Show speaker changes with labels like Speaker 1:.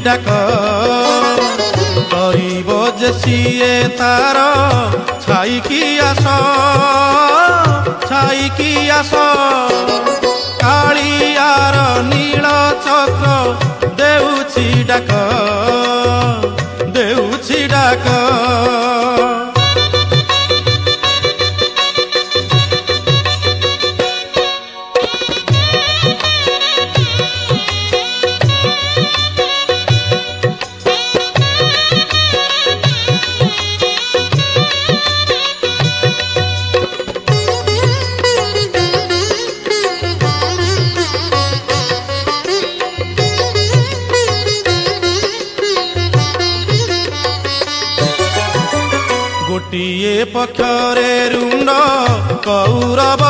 Speaker 1: डाक करिब जे सिए तार छाईकी आस छाईकी आस कालियार नील चक्र देउछि डाक देउछि डाक गोटिए पक्षरे रुंड कौरव